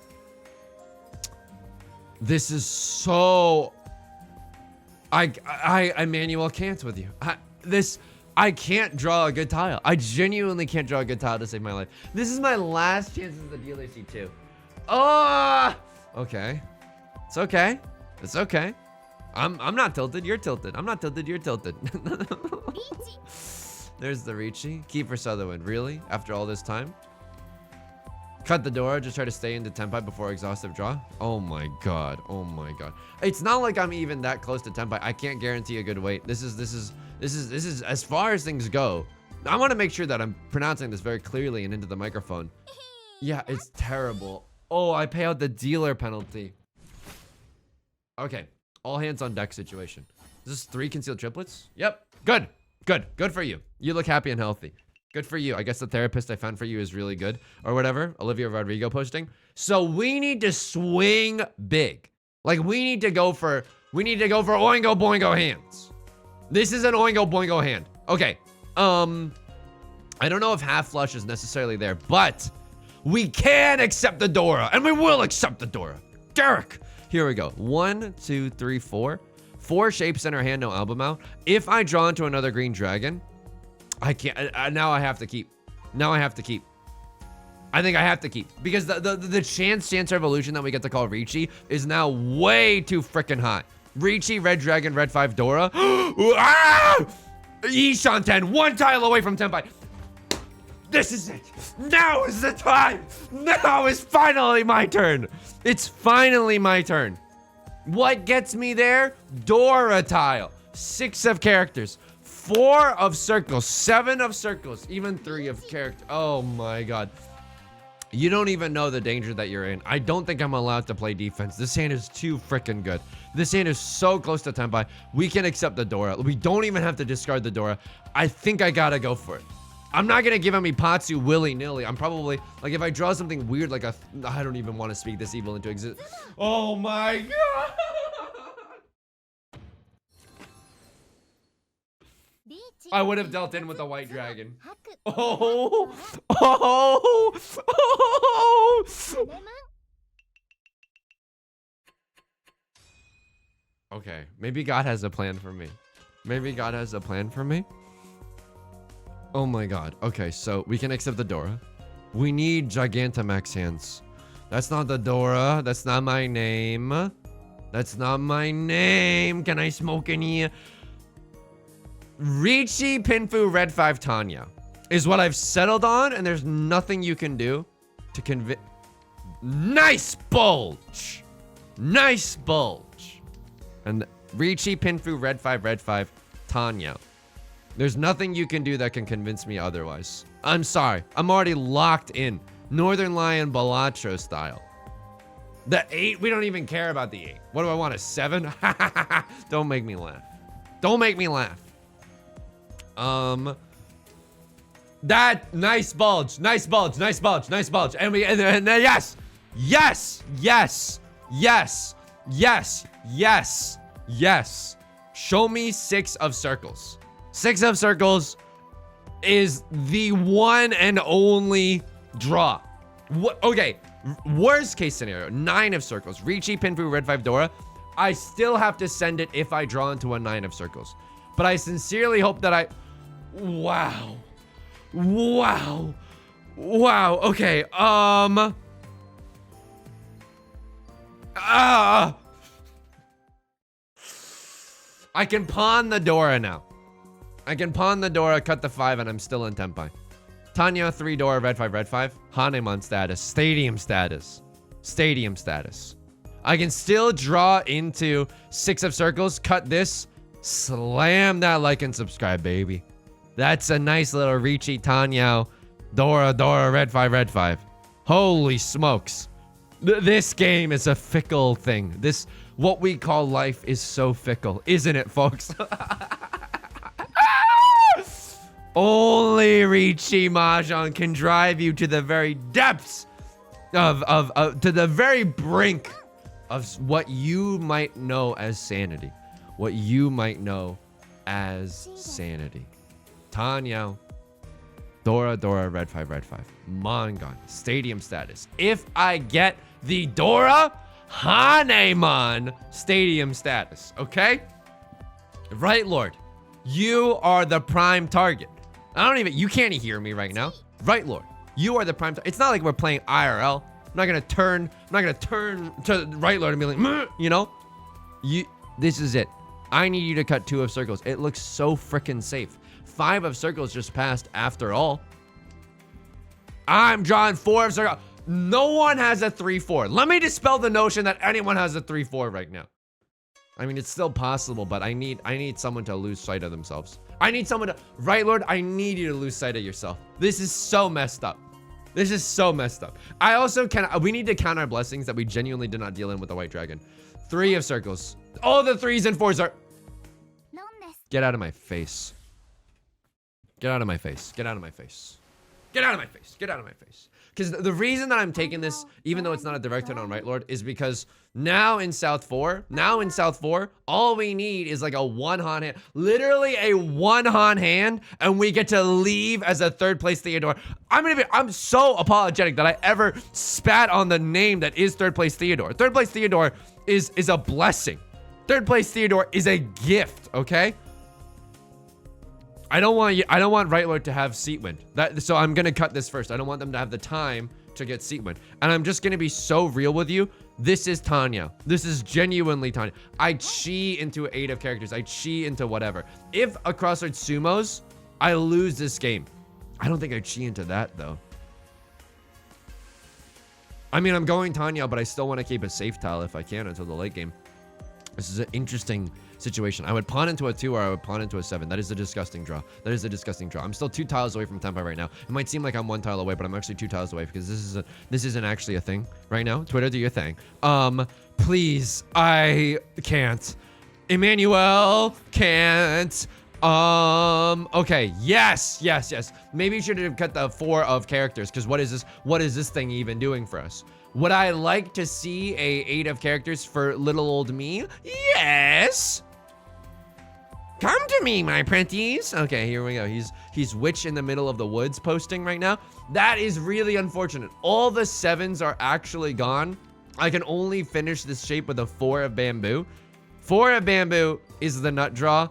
This is so... I Emmanuel can't with you. I can't draw a good tile. I genuinely can't draw a good tile to save my life. This is my last chance as the DLC too. Oh! Okay. It's okay. It's okay. I'm not tilted, you're tilted. I'm not tilted, you're tilted. There's the Riichi. Keeper Sutherland. Really? After all this time? Cut the door, just try to stay into Tenpai before exhaustive draw. Oh my god. Oh my god. It's not like I'm even that close to Tenpai. I can't guarantee a good wait. This is as far as things go. I want to make sure that I'm pronouncing this very clearly and into the microphone. Yeah, it's terrible. Oh, I pay out the dealer penalty. Okay. All hands on deck situation. Is this 3 concealed triplets? Yep. Good. Good. Good for you. You look happy and healthy. Good for you. I guess the therapist I found for you is really good. Or whatever. Olivia Rodrigo posting. So we need to swing big. Like we need to go for oingo boingo hands. This is an oingo boingo hand. Okay. I don't know if half flush is necessarily there, but we can accept the Dora and we will accept the Dora. Derek. Here we go. 1, 2, 3, 4. 4 shapes in our hand, no album out. If I draw into another green dragon, I can't. Now I have to keep. Now I have to keep. I think I have to keep. Because the chance evolution that we get to call Riichi is now way too freaking high. Riichi, red dragon, red 5, Dora. Ah! Ishan 10, 1 tile away from Tenpai. This is it. Now is the time. Now is finally my turn. It's finally my turn. What gets me there? Dora tile. 6 of characters. 4 of circles. 7 of circles. Even 3 of character. Oh my god. You don't even know the danger that you're in. I don't think I'm allowed to play defense. This hand is too freaking good. This hand is so close to Tenpai. We can accept the Dora. We don't even have to discard the Dora. I think I gotta go for it. I'm not gonna give him Ipatsu willy-nilly. I'm probably, like, if I draw something weird, like I don't even want to speak this evil into existence. Oh my god! I would have dealt in with a white dragon. Oh! Oh! Oh! Okay, maybe God has a plan for me. Maybe God has a plan for me. Oh my god. Okay, so we can accept the Dora. We need Gigantamax hands. That's not the Dora. That's not my name. That's not my name. Can I smoke in here? Riichi Pinfu Red 5 Tanya is what I've settled on, and there's nothing you can do to convince. Nice bulge. Nice bulge. And Riichi Pinfu Red 5 Tanya. There's nothing you can do that can convince me otherwise. I'm sorry. I'm already locked in. Northern Lion Balatro style. The 8, we don't even care about the 8. What do I want, a 7? Don't make me laugh. Don't make me laugh. That nice bulge, nice bulge, nice bulge, nice bulge. And yes, yes, yes, yes, yes, yes, yes. Show me 6 of circles. 6 of circles is the one and only draw. Okay, worst case scenario, 9 of circles. Riichi, Pinfu, Red 5, Dora. I still have to send it if I draw into a 9 of circles. But I sincerely hope that I... Wow. Wow. Wow. Okay. I can pawn the Dora now. I can pawn the Dora, cut the 5, and I'm still in Tenpai. Tanya, 3 Dora, red 5, red 5. Hanemon status. Stadium status. Stadium status. I can still draw into 6 of circles. Cut this. Slam that like and subscribe, baby. That's a nice little Riichi Tanya. Dora, Dora, red 5, red 5. Holy smokes. This game is a fickle thing. This, what we call life, is so fickle. Isn't it, folks? Only Riichi Mahjong can drive you to the very depths to the very brink of what you might know as sanity. What you might know as sanity. Tanya, Dora, Dora, red 5, red 5. Mongon, stadium status. If I get the Dora, Hanemon stadium status, okay? Right, Lord. You are the prime target. You can't hear me right now. Right, Lord. You are the prime target. It's not like we're playing IRL. I'm not gonna turn to Right, Lord, and be like, meh, you know? This is it. I need you to cut 2 of circles. It looks so freaking safe. 5 of circles just passed after all. I'm drawing 4 of circles. No one has a 3-4. Let me dispel the notion that anyone has a 3-4 right now. I mean, it's still possible, but I need someone to lose sight of themselves. I need someone to, right, Lord, I need you to lose sight of yourself. This is so messed up. This is so messed up. I also we need to count our blessings that we genuinely did not deal in with the white dragon. 3 of circles. All the 3s and 4s are, get out of my face. Get out of my face. Get out of my face. Get out of my face. Get out of my face. Because the reason that I'm taking this, even though it's not a direct hit on Right Lord, is because now in South 4, all we need is like a 1-Han hand. Literally a 1-Han hand, and we get to leave as a 3rd place Theodore. I'm so apologetic that I ever spat on the name that is 3rd place Theodore. 3rd place Theodore is a blessing. 3rd place Theodore is a gift, okay? I don't want Right Lord to have seat wind. So I'm gonna cut this first. I don't want them to have the time to get seat wind. And I'm just gonna be so real with you. This is Tanya. This is genuinely Tanya. I chi into 8 of characters. I chi into whatever. If a crossroads sumos, I lose this game. I don't think I chi into that though. I mean, I'm going Tanya, but I still want to keep a safe tile if I can until the late game. This is an interesting situation. I would pawn into a 2 or I would pawn into a 7. That is a disgusting draw. That is a disgusting draw. I'm still 2 tiles away from tempo right now. It might seem like I'm 1 tile away, but I'm actually 2 tiles away because this isn't actually a thing right now. Twitter, do your thing. Please, I can't. Emmanuel can't. Okay, yes. Maybe you should have cut the 4 of characters, because what is this thing even doing for us? Would I like to see a 8 of characters for little old me? Yes. Come to me, my pretties. Okay, here we go. He's witch in the middle of the woods posting right now. That is really unfortunate. All the 7s are actually gone. I can only finish this shape with a 4 of bamboo. 4 of bamboo is the nut draw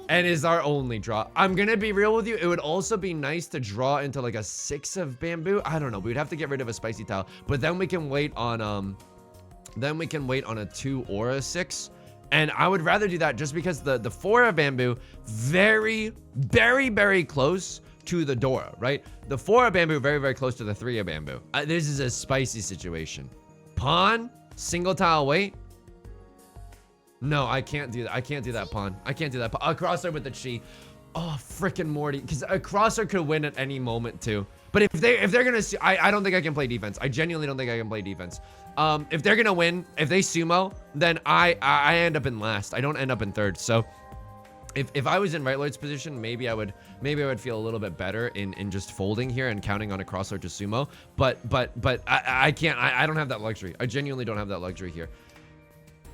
and is our only draw. I'm gonna be real with you. It would also be nice to draw into like a 6 of bamboo. I don't know. We'd have to get rid of a spicy tile, but then we can wait on a 2 or a 6. And I would rather do that just because the 4 of bamboo, very, very, very close to the Dora, right? The 4 of bamboo, very, very close to the 3 of bamboo. This is a spicy situation. Pawn, single tile, wait. No, I can't do that. I can't do that pawn. I can't do that. A crosser with the chi. Oh, frickin' Morty. Because a crosser could win at any moment too. But if they're gonna, I don't think I can play defense. I genuinely don't think I can play defense. If they're gonna win, if they sumo, then I end up in last. I don't end up in 3rd. So if I was in Right Lord's position, maybe I would feel a little bit better in just folding here and counting on a crosser to sumo. But I can't. I don't have that luxury. I genuinely don't have that luxury here.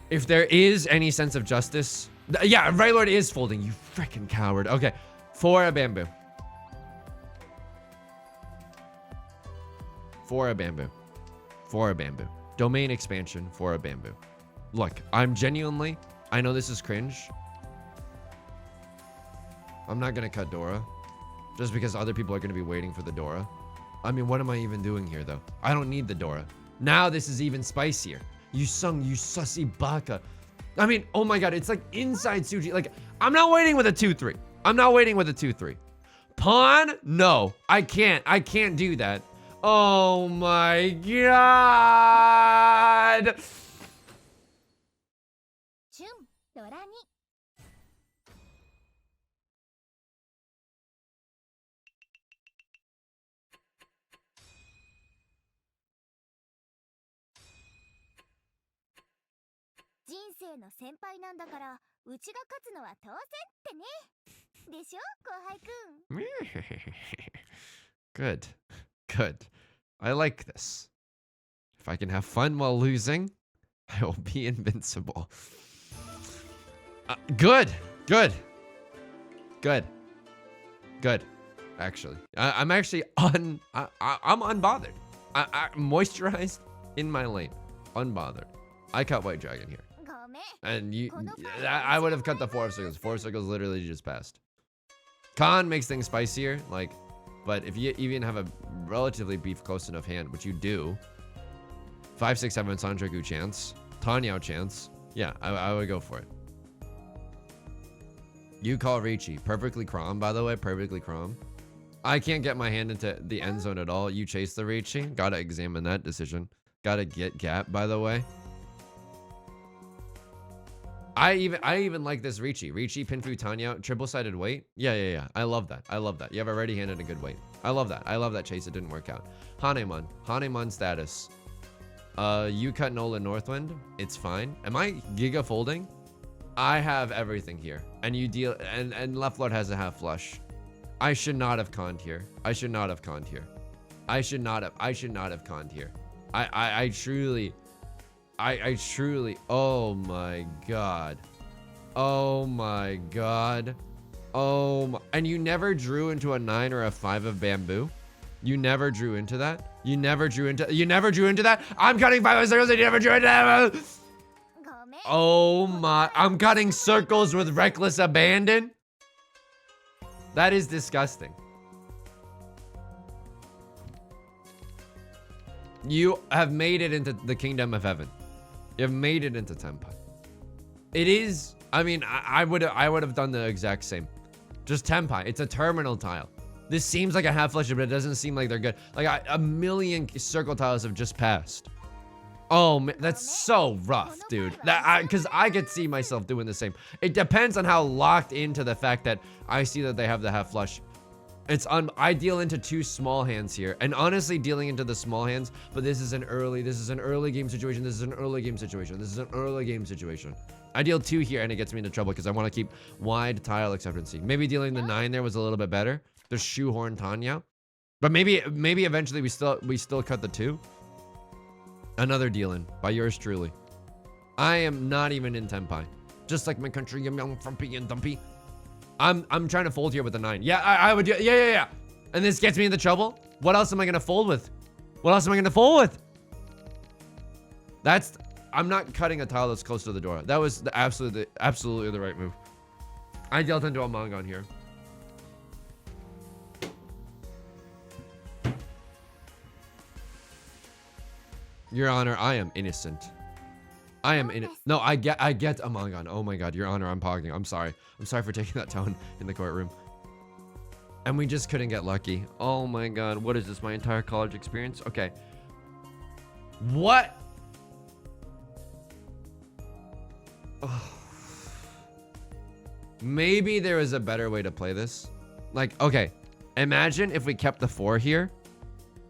If there is any sense of justice, yeah, Right Lord is folding. You freaking coward. Okay, 4 of bamboo. 4 of bamboo. 4 of bamboo. Domain expansion. 4 of bamboo. Look, I'm genuinely, I know this is cringe. I'm not gonna cut Dora, just because other people are gonna be waiting for the Dora. I mean, what am I even doing here though? I don't need the Dora. Now this is even spicier. Yusong, you sussy baka. I mean, oh my god, it's like inside Suji. Like, I'm not waiting with a 2-3. I'm not waiting with a 2-3. Pawn? No, I can't. I can't do that. Oh my god. 春ドラに 人生の先輩なんだからうちが勝つのは当然ってね。でしょ、後輩くん。Good. Good. I like this. If I can have fun while losing, I will be invincible. Good. Good. Good. Good. Actually, I'm actually I'm unbothered. I'm moisturized in my lane. Unbothered. I cut white dragon here. And I would have cut the 4 of circles. 4 of circles literally just passed. Con makes things spicier, like, but if you even have a relatively beef close enough hand, which you do, 5, 6, 7 Sanchoku chance, Tanyao chance, yeah, I would go for it. You call Riichi. Perfectly crom, by the way, perfectly crom. I can't get my hand into the end zone at all. You chase the Riichi. Gotta examine that decision. Gotta get gap, by the way. I even like this Riichi. Riichi, Pinfu, Tanya, triple-sided weight. Yeah. I love that. I love that. You have a ready hand and a good weight. I love that. I love that chase. It didn't work out. Hanemon status. You cut Nolan Northwind. It's fine. Am I Giga folding? I have everything here. And you deal and left lord has a half flush. I should not have conned here. I should not have conned here. I should not have conned here. I truly, oh my god. Oh my god. Oh my, and you never drew into a 9 or a 5 of bamboo? You never drew into that? You never drew into that? I'm cutting 5 of circles and you never drew into that? Oh my, I'm cutting circles with reckless abandon? That is disgusting. You have made it into the kingdom of heaven. You have made it into Tenpai. It is, I mean, I would have done the exact same. Just Tenpai. It's a terminal tile. This seems like a half flush, but it doesn't seem like they're good. Like a million circle tiles have just passed. Oh man, that's so rough, dude. Because I could see myself doing the same. It depends on how locked into the fact that I see that they have the half flush. I deal into 2 small hands here, and honestly dealing into the small hands, but this is an early game situation. I deal 2 here and it gets me into trouble because I want to keep wide tile acceptancy. Maybe dealing the 9 there was a little bit better. The shoehorn Tanya. But maybe eventually we still cut the 2. Another deal-in by yours truly. I am not even in Tenpai. Just like my country, yum yum frumpy and dumpy. I'm trying to fold here with the 9. Yeah, I would do. Yeah. And this gets me into trouble. What else am I gonna fold with? I'm not cutting a tile that's close to the door. That was absolutely the right move. I dealt into a manga on here. Your Honor, I am innocent. No, I get Amangan. Oh my god, Your Honor, I'm pogging. I'm sorry for taking that tone in the courtroom. And we just couldn't get lucky. Oh my god, what is this? My entire college experience? Okay. What? Oh. Maybe there is a better way to play this. Like, okay, imagine if we kept the 4 here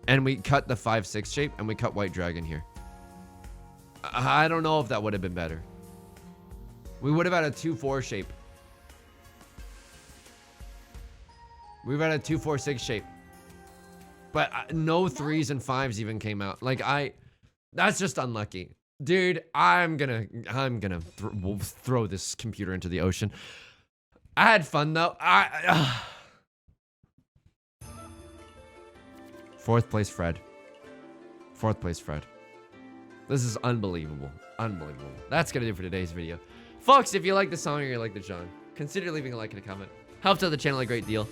and we cut the 5-6 shape and we cut white dragon here. I don't know if that would have been better. We would have had a 2-4 shape. We've had a 2-4-6 shape. But no 3s and 5s even came out. Like that's just unlucky. Dude, I'm gonna throw this computer into the ocean. I had fun though. 4th place Fred. This is unbelievable. That's gonna do it for today's video. Folks, if you like the song or you like the genre, consider leaving a like and a comment. Helps out the channel a great deal.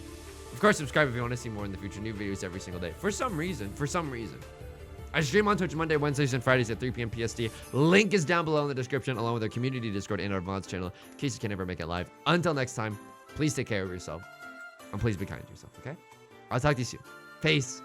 Of course, subscribe if you want to see more in the future. New videos every single day. For some reason. I stream on Twitch Monday, Wednesdays, and Fridays at 3 p.m. PST. Link is down below in the description, along with our community Discord and our VODs channel, in case you can never make it live. Until next time, please take care of yourself. And please be kind to yourself, okay? I'll talk to you soon. Peace.